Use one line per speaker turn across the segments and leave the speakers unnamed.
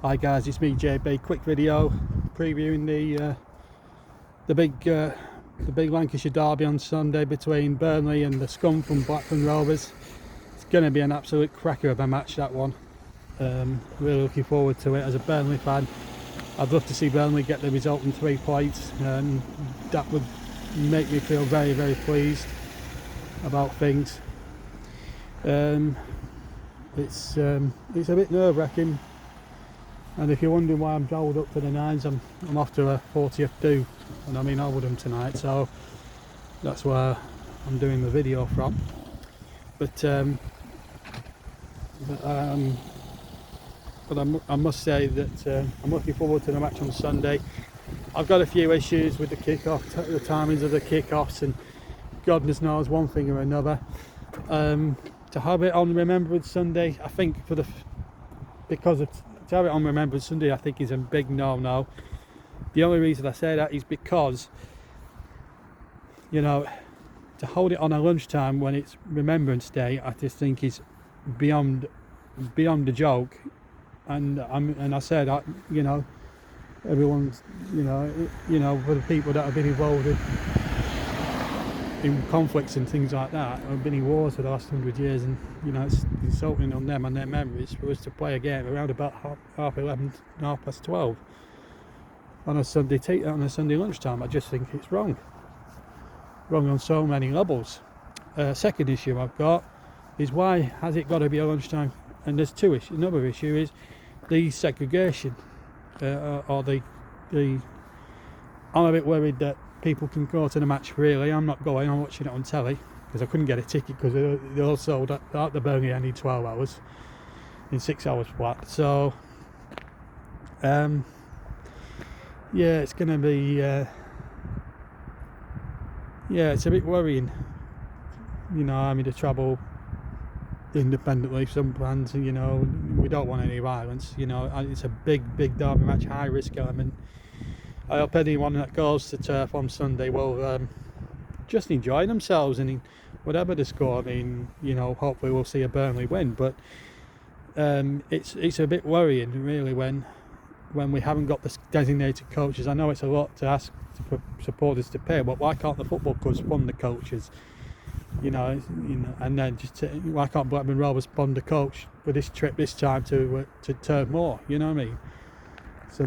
Hi guys, it's me JB. Quick video previewing the big Lancashire derby on Sunday between Burnley and the scum from Blackburn Rovers. It's going to be an absolute cracker of a match, that one. Really looking forward to it. As a Burnley fan, I'd love to see Burnley get the result in 3 points, and that would make me feel very, very pleased about things. It's a bit nerve-wracking. And if you're wondering why I'm jowled up to the nines, I'm off to a 40th do, and I'm in Oldham tonight, so that's where I'm doing the video from. But I must say that I'm looking forward to the match on Sunday. I've got a few issues with the kickoff, the timings of the kickoffs, and goodness knows one thing or another. To have it on Remembrance Sunday, I think to have it on Remembrance Sunday, I think is a big no-no. The only reason I say that is because, you know, to hold it on a lunchtime when it's Remembrance Day, I just think is beyond a joke. And I said, you know, everyone's, you know, for the people that have been involved in conflicts and things like that, have been in wars for the last 100 years, and you know, it's insulting on them and their memories for us to play a game around about half 11, 12 on a Sunday lunchtime. I just think it's wrong on so many levels. Second issue I've got is, why has it got to be a lunchtime? And there's two issues. Another issue is the segregation, or the I'm a bit worried that people can go to the match. Really, I'm not going. I'm watching it on telly because I couldn't get a ticket because they all sold at the Burnley. I need 12 hours in 6 hours flat. So yeah, it's going to be yeah, it's a bit worrying, you know, having to travel independently. Some fans, you know, we don't want any violence, you know. It's a big derby match, high risk element. I hope anyone that goes to turf on Sunday will just enjoy themselves, and whatever the score, I mean, you know, hopefully we'll see a Burnley win. But it's a bit worrying, really, when we haven't got the designated coaches. I know it's a lot to ask for supporters to pay, but why can't the football clubs fund the coaches? You know, and then why can't Blackburn Rovers fund a coach for this trip this time to Turf Moor? You know what I mean? So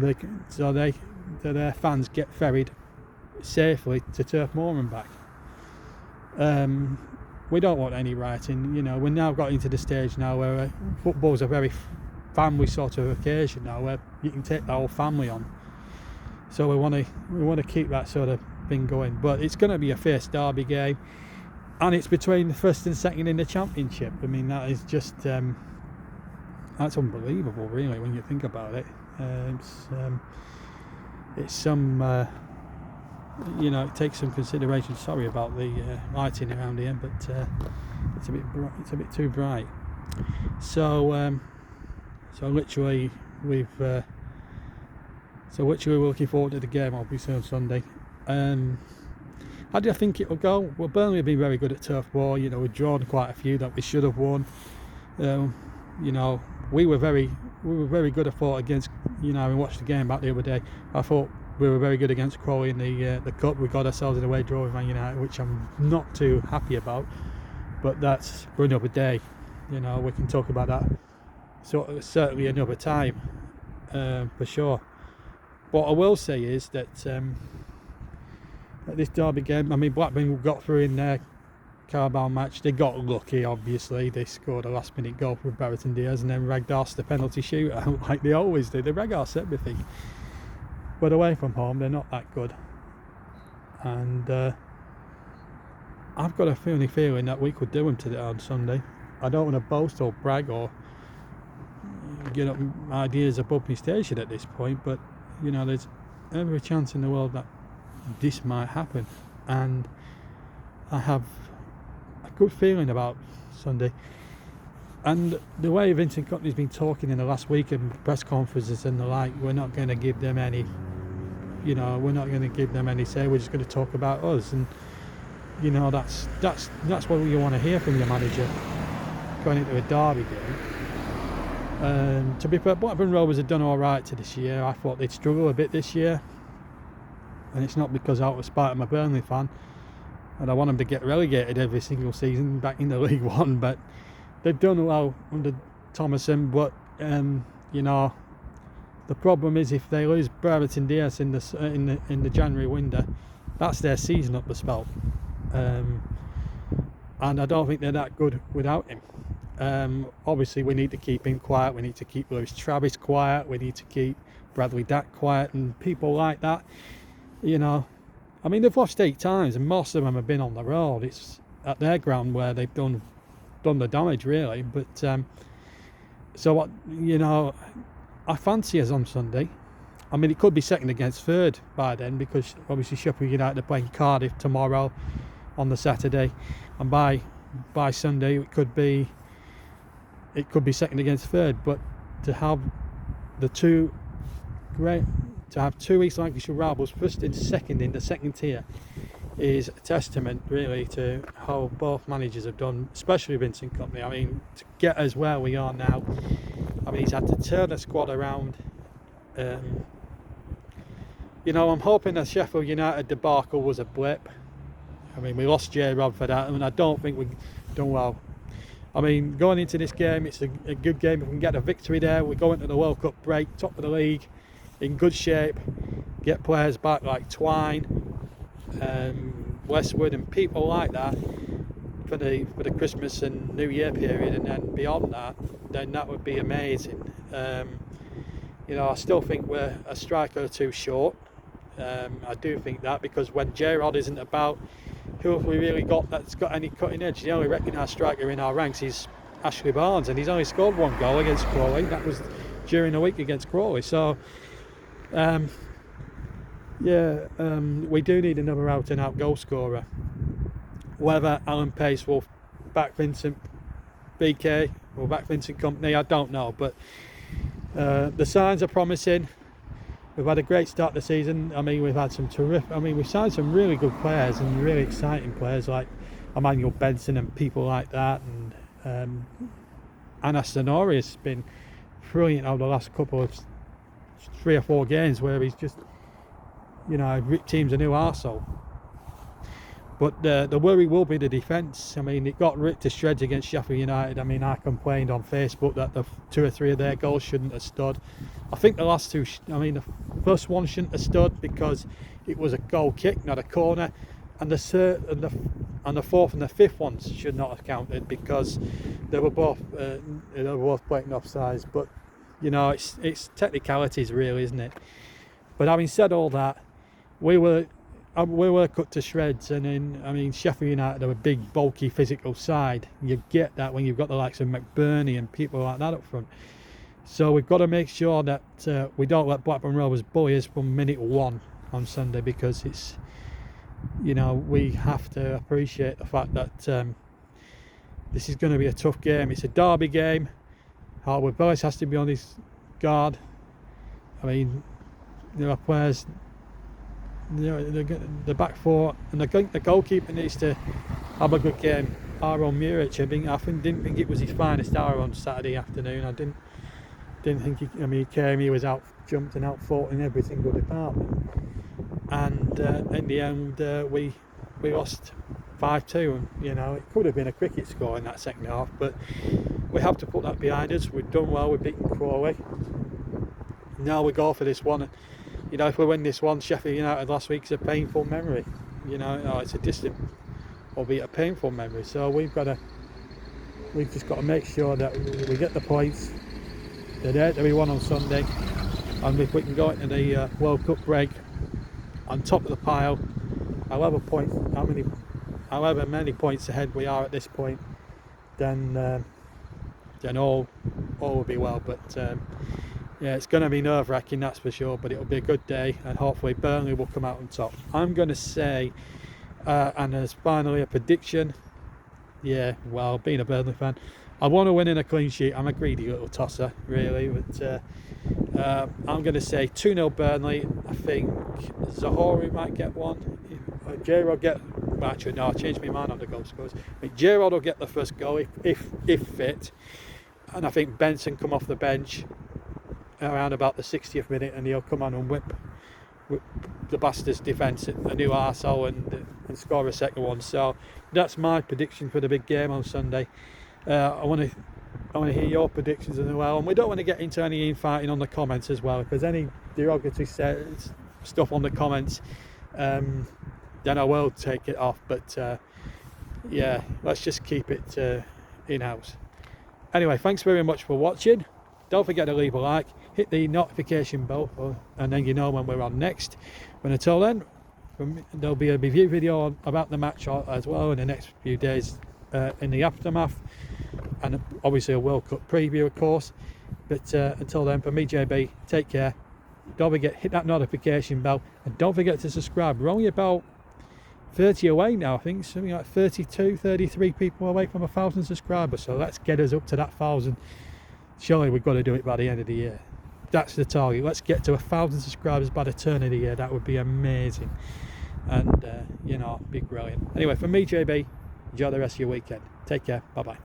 their fans get ferried safely to Turf Moor and back. We don't want any rioting. You know, we're now got into the stage now where football's a very family sort of occasion now, where you can take the whole family on. So we want to keep that sort of thing going. But it's going to be a fierce derby game, and it's between the first and second in the Championship. I mean, that is just that's unbelievable, really, when you think about it. It's some you know, it takes some consideration. Sorry about the lighting around here, but it's a bit bright, it's a bit too bright. So literally we're looking forward to the game, obviously, on Sunday. How do I think it will go? Well, Burnley have been very good at Turf Moor. You know, we've drawn quite a few that we should have won. You know, we were very good, I thought, against, you know, I watched the game back the other day. I thought we were very good against Crawley in the cup. We got ourselves in a way draw with Man United, which I'm not too happy about, but that's for another day. You know, we can talk about that certainly another time, for sure. What I will say is that at this derby game, I mean, Blackburn got through in their Carabao match. They got lucky, obviously. They scored a last minute goal from Brereton Diaz and then ragged arse the penalty shootout like they always do. They rag arse everything. But away from home, they're not that good. And I've got a funny feeling that we could do them today on Sunday. I don't want to boast or brag or get up ideas above my station at this point, but you know, there's every chance in the world that this might happen, and I have a good feeling about Sunday. And the way Vincent Kompany's been talking in the last week in press conferences and the like, we're not going to give them any, you know, we're not going to give them any say. We're just going to talk about us, and you know, that's what you want to hear from your manager going into a derby game. To be fair, Blackburn Rovers have done alright to this year. I thought they'd struggle a bit this year, and it's not because out of spite I'm a Burnley fan and I want them to get relegated every single season back into League One, but they've done well under Thomason. But you know, the problem is if they lose Brereton Diaz in the January window, that's their season up the spout, and I don't think they're that good without him. Obviously we need to keep him quiet, we need to keep Lewis Travis quiet, we need to keep Bradley Dack quiet, and people like that, you know. I mean, they've lost 8 times and most of them have been on the road. It's at their ground where they've done the damage really. But so what, you know, I fancy us on Sunday. I mean, it could be second against third by then, because obviously Sheffield United are playing Cardiff tomorrow on the Saturday, and by Sunday it could be second against third. But to have two East Lancashire rivals first and second in the second tier is a testament really to how both managers have done, especially Vincent Kompany. I mean, to get us where we are now, I mean, he's had to turn the squad around. You know, I'm hoping that Sheffield United debacle was a blip. I mean, we lost J-Rod for that, and I don't think we've done well. I mean, going into this game, it's a good game. If we can get a victory there, we go into the World Cup break, top of the league, in good shape, get players back like Twine, Westwood and people like that for the Christmas and New Year period, and then beyond that, then that would be amazing. You know, I still think we're a striker or two short. I do think that, because when J-Rod isn't about, who have we really got that's got any cutting edge? The only recognised striker in our ranks is Ashley Barnes, and he's only scored 1 goal against Crawley. That was during the week against Crawley. So we do need another out and out goal scorer. Whether Alan Pace will back Vincent BK or back Vincent Kompany, I don't know, but the signs are promising. We've had a great start to the season. I mean, we've had some terrific, I mean, we've signed some really good players and really exciting players like Emmanuel Benson and people like that, and Anas Sonori has been brilliant over the last couple of 3 or 4 games, where he's just, you know, ripped teams a new arsehole. But the worry will be the defence. I mean, it got ripped to shreds against Sheffield United. I mean, I complained on Facebook that the 2 or 3 of their goals shouldn't have stood. I think the last 2, the first one shouldn't have stood because it was a goal kick, not a corner, and the 4th and the 5th ones should not have counted because they were both blatant offsides. But you know, it's technicalities really, isn't it? But having said all that, we were cut to shreds, and then, I mean, Sheffield United are a big, bulky, physical side. You get that when you've got the likes of McBurney and people like that up front. So we've got to make sure that we don't let Blackburn Rovers bully us from minute 1 on Sunday, because it's, you know, we have to appreciate the fact that this is going to be a tough game. It's a derby game. Harwood Bellis has to be on his guard. I mean, there are players, you know, the back 4, and the goalkeeper needs to have a good game. Aaron Muric, I didn't think it was his finest hour on Saturday afternoon. I didn't think he came. He was jumped and out fought in every single department. And in the end, we lost 5-2, and you know, it could have been a cricket score in that second half, but we have to put that behind us. We've done well, we've beaten Crawley. Now we go for this one. You know, if we win this one, Sheffield United last week is a painful memory. You know, it's a distant, albeit a painful memory. So we've just got to make sure that we get the points. They're there to be won on Sunday, and if we can go into the World Cup break on top of the pile, however many points ahead we are at this point, then all will be well. But yeah, it's going to be nerve-wracking, that's for sure, but it'll be a good day, and hopefully Burnley will come out on top. I'm going to say, and as finally a prediction, yeah, well, being a Burnley fan, I want to win in a clean sheet. I'm a greedy little tosser, really, but I'm going to say 2-0 Burnley. I think Zahori might get one. J-Rod actually, no, I changed my mind on the goal scorers. I think J-Rod will get the first goal if fit. and I think Benson come off the bench around about the 60th minute, and he'll come on and whip the Bastards defence a new arsehole and score a second one. So that's my prediction for the big game on Sunday. I want to hear your predictions as well, and we don't want to get into any infighting on the comments as well. If there's any derogatory stuff on the comments, then I will take it off, but yeah, let's just keep it in-house. Anyway, thanks very much for watching. Don't forget to leave a like, hit the notification bell, and then you know when we're on next. But until then, there'll be a review video about the match as well in the next few days in the aftermath, and obviously a World Cup preview, of course. But until then, from me, JB, take care. Don't forget, hit that notification bell, and don't forget to subscribe. We're only about 30 away now, I think, something like 32, 33 people away from 1,000 subscribers. So let's get us up to that 1,000. Surely we've got to do it by the end of the year. That's the target. Let's get to 1,000 subscribers by the turn of the year. That would be amazing, and you know, be brilliant. Anyway, from me, JB, enjoy the rest of your weekend. Take care. Bye bye.